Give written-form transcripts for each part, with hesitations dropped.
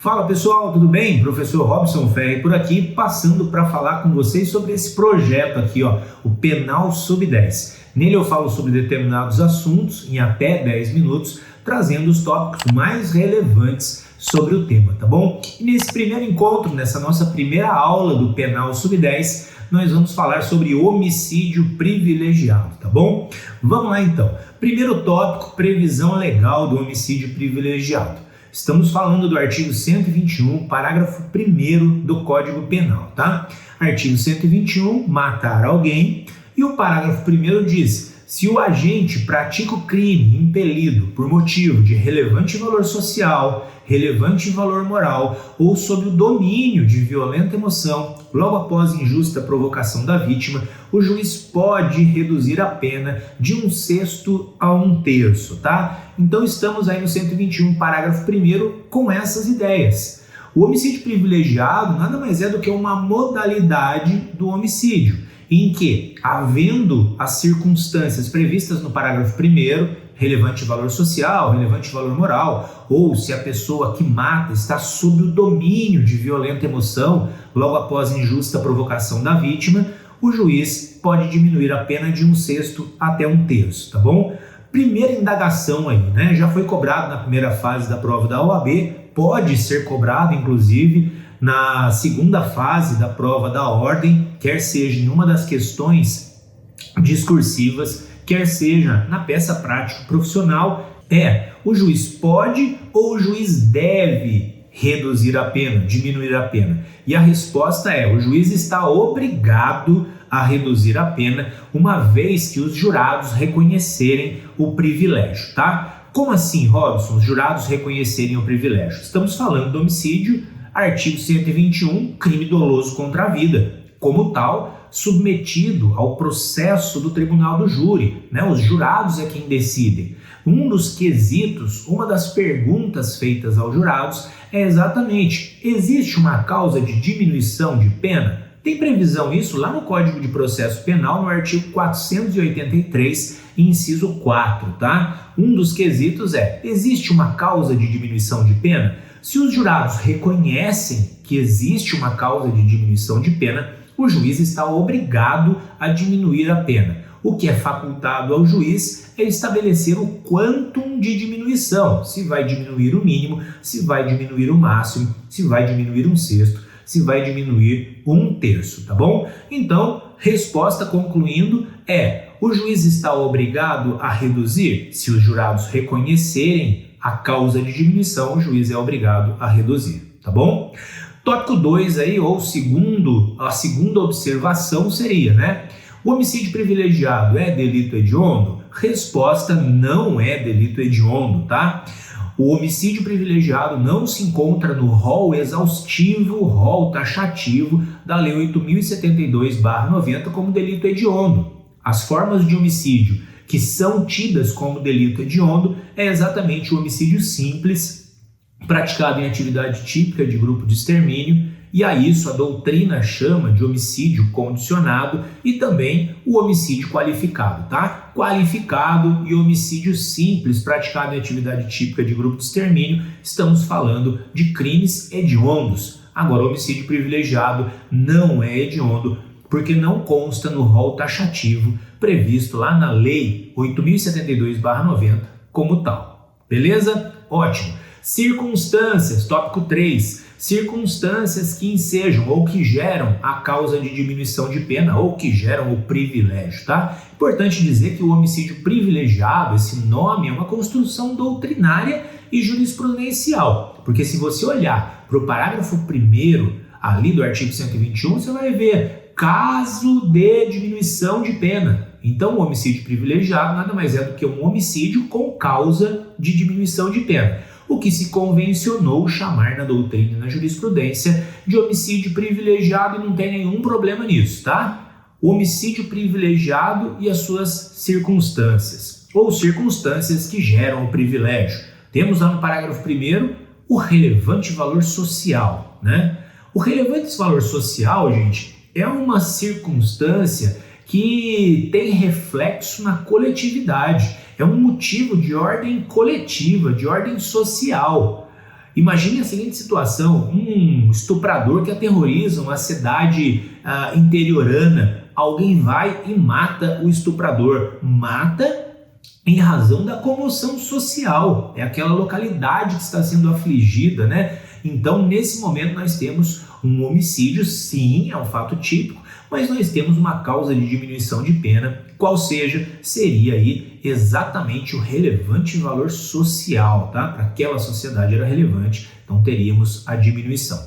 Fala pessoal, tudo bem? Professor Robson Ferri por aqui, passando para falar com vocês sobre esse projeto aqui, o Penal Sub 10. Nele eu falo sobre determinados assuntos em até 10 minutos, trazendo os tópicos mais relevantes sobre o tema, tá bom? E nesse primeiro encontro, nessa nossa primeira aula do Penal Sub 10, nós vamos falar sobre homicídio privilegiado, tá bom? Vamos lá então. Primeiro tópico, previsão legal do homicídio privilegiado. Estamos falando do artigo 121, parágrafo 1º do Código Penal, tá? Artigo 121, matar alguém, e o parágrafo 1º diz: se o agente pratica o crime impelido por motivo de relevante valor social, relevante valor moral ou sob o domínio de violenta emoção, logo após injusta provocação da vítima, o juiz pode reduzir a pena de 1/6 a 1/3, tá? Então estamos aí no 121, parágrafo 1º, com essas ideias. O homicídio privilegiado nada mais é do que uma modalidade do homicídio, em que, havendo as circunstâncias previstas no parágrafo 1º, relevante valor social, relevante valor moral, ou se a pessoa que mata está sob o domínio de violenta emoção, logo após injusta provocação da vítima, o juiz pode diminuir a pena de 1/6 até 1/3, tá bom? Primeira indagação aí, né? Já foi cobrado na primeira fase da prova da OAB, pode ser cobrado, inclusive, na segunda fase da prova da ordem, quer seja em uma das questões discursivas, quer seja na peça prática profissional, o juiz pode ou o juiz deve reduzir a pena, diminuir a pena? E a resposta é: o juiz está obrigado a reduzir a pena, uma vez que os jurados reconhecerem o privilégio, tá? Como assim, Robson, os jurados reconhecerem o privilégio? Estamos falando do homicídio, artigo 121, crime doloso contra a vida. Como tal, submetido ao processo do tribunal do júri, né? Os jurados é quem decidem. Um dos quesitos, uma das perguntas feitas aos jurados é exatamente: existe uma causa de diminuição de pena? Tem previsão isso lá no Código de Processo Penal, no artigo 483, inciso 4, tá? Um dos quesitos é: existe uma causa de diminuição de pena? Se os jurados reconhecem que existe uma causa de diminuição de pena, o juiz está obrigado a diminuir a pena. O que é facultado ao juiz é estabelecer o quantum de diminuição, se vai diminuir o mínimo, se vai diminuir o máximo, se vai diminuir 1/6, se vai diminuir 1/3, tá bom? Então, resposta concluindo o juiz está obrigado a reduzir? Se os jurados reconhecerem a causa de diminuição, o juiz é obrigado a reduzir, tá bom? Tópico 2 aí, ou a segunda observação seria, né? O homicídio privilegiado é delito hediondo? Resposta: não é delito hediondo, tá? O homicídio privilegiado não se encontra no rol exaustivo, rol taxativo da Lei 8.072/90 como delito hediondo. As formas de homicídio que são tidas como delito hediondo é exatamente o homicídio simples, praticado em atividade típica de grupo de extermínio, e a isso a doutrina chama de homicídio condicionado, e também o homicídio qualificado, tá? Qualificado e homicídio simples, praticado em atividade típica de grupo de extermínio, estamos falando de crimes hediondos. Agora, o homicídio privilegiado não é hediondo, porque não consta no rol taxativo previsto lá na Lei 8.072/90 como tal. Beleza? Ótimo. Circunstâncias, tópico 3. Circunstâncias que ensejam ou que geram a causa de diminuição de pena ou que geram o privilégio, tá? Importante dizer que o homicídio privilegiado, esse nome é uma construção doutrinária e jurisprudencial, porque se você olhar para o parágrafo 1º ali do artigo 121, você vai ver caso de diminuição de pena. Então, o homicídio privilegiado nada mais é do que um homicídio com causa de diminuição de pena, o que se convencionou chamar na doutrina e na jurisprudência de homicídio privilegiado, e não tem nenhum problema nisso, tá? O homicídio privilegiado e as suas circunstâncias, ou circunstâncias que geram o privilégio. Temos lá no parágrafo 1º o relevante valor social, né? O relevante valor social, gente, é uma circunstância que tem reflexo na coletividade, é um motivo de ordem coletiva, de ordem social. Imagine a seguinte situação: um estuprador que aterroriza uma cidade interiorana. Alguém vai e mata o estuprador. Mata em razão da comoção social. É aquela localidade que está sendo afligida, né? Então, nesse momento, nós temos um homicídio, sim, é um fato típico, mas nós temos uma causa de diminuição de pena, qual seria aí exatamente o relevante valor social, tá? Para aquela sociedade era relevante, então teríamos a diminuição.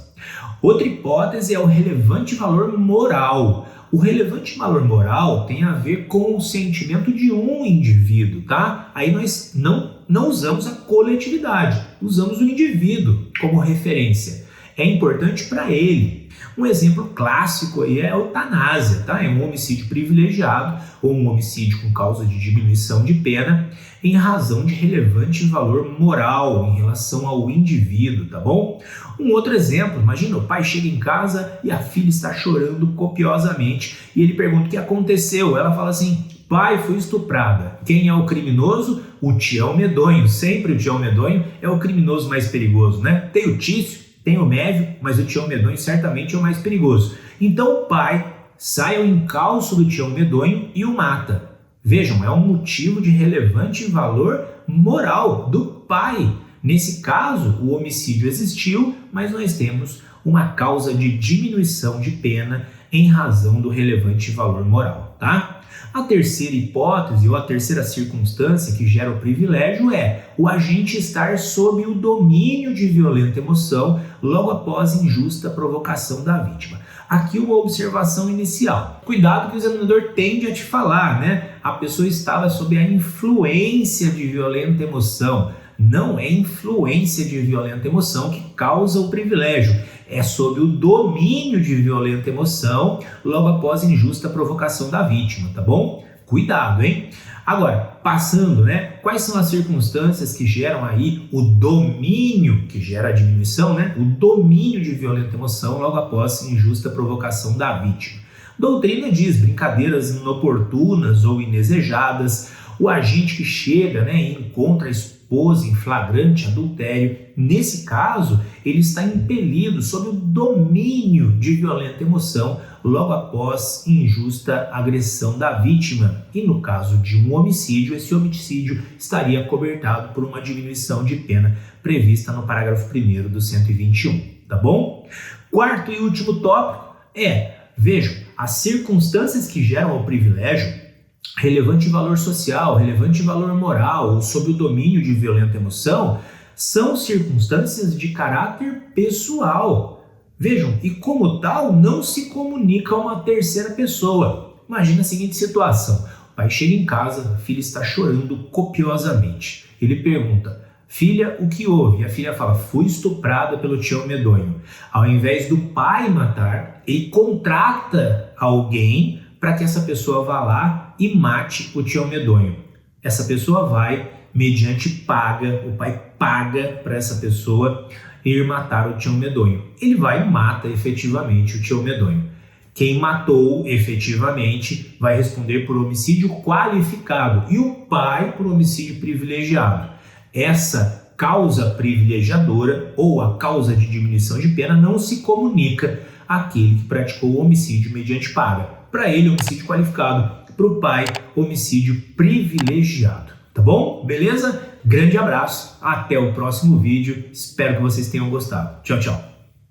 Outra hipótese é o relevante valor moral. O relevante valor moral tem a ver com o sentimento de um indivíduo, tá? Aí nós não usamos a coletividade, usamos o indivíduo como referência. É importante para ele. Um exemplo clássico aí é a eutanásia, tá? É um homicídio privilegiado ou um homicídio com causa de diminuição de pena em razão de relevante valor moral em relação ao indivíduo, tá bom? Um outro exemplo, imagina o pai chega em casa e a filha está chorando copiosamente e ele pergunta o que aconteceu. Ela fala assim: pai, fui estuprada. Quem é o criminoso? O Tião Medonho. Sempre o Tião Medonho é o criminoso mais perigoso, né? Tem o Tício, tem o Mévio, mas o Tião Medonho certamente é o mais perigoso. Então o pai sai ao encalço do Tião Medonho e o mata. Vejam, é um motivo de relevante valor moral do pai. Nesse caso, o homicídio existiu, mas nós temos uma causa de diminuição de pena em razão do relevante valor moral, tá? A terceira hipótese ou a terceira circunstância que gera o privilégio é o agente estar sob o domínio de violenta emoção logo após injusta provocação da vítima. Aqui uma observação inicial. Cuidado que o examinador tende a te falar, né? A pessoa estava sob a influência de violenta emoção. Não é influência de violenta emoção que causa o privilégio. É sob o domínio de violenta emoção logo após injusta provocação da vítima, tá bom? Cuidado, hein? Agora, passando, né? Quais são as circunstâncias que geram aí o domínio, que gera a diminuição, né? O domínio de violenta emoção logo após injusta provocação da vítima. Doutrina diz brincadeiras inoportunas ou indesejadas, o agente que chega, né, e encontra a esposa em flagrante adultério. Nesse caso, ele está impelido sob o domínio de violenta emoção logo após injusta agressão da vítima. E no caso de um homicídio, esse homicídio estaria cobertado por uma diminuição de pena prevista no parágrafo 1º do 121, tá bom? Quarto e último tópico vejam, as circunstâncias que geram o privilégio, relevante valor social, relevante valor moral ou sob o domínio de violenta emoção, são circunstâncias de caráter pessoal. Vejam, e como tal, não se comunica a uma terceira pessoa. Imagina a seguinte situação: o pai chega em casa, a filha está chorando copiosamente. Ele pergunta: filha, o que houve? E a filha fala: fui estuprada pelo Tião Medonho. Ao invés do pai matar, ele contrata alguém para que essa pessoa vá lá e mate o Tião Medonho. Essa pessoa vai, mediante paga, o pai paga para essa pessoa ir matar o Tião Medonho. Ele vai e mata efetivamente o Tião Medonho. Quem matou efetivamente vai responder por homicídio qualificado e o pai por homicídio privilegiado. Essa causa privilegiadora ou a causa de diminuição de pena não se comunica àquele que praticou o homicídio mediante paga. Para ele, homicídio qualificado. Para o pai, homicídio privilegiado. Tá bom? Beleza? Grande abraço. Até o próximo vídeo. Espero que vocês tenham gostado. Tchau, tchau.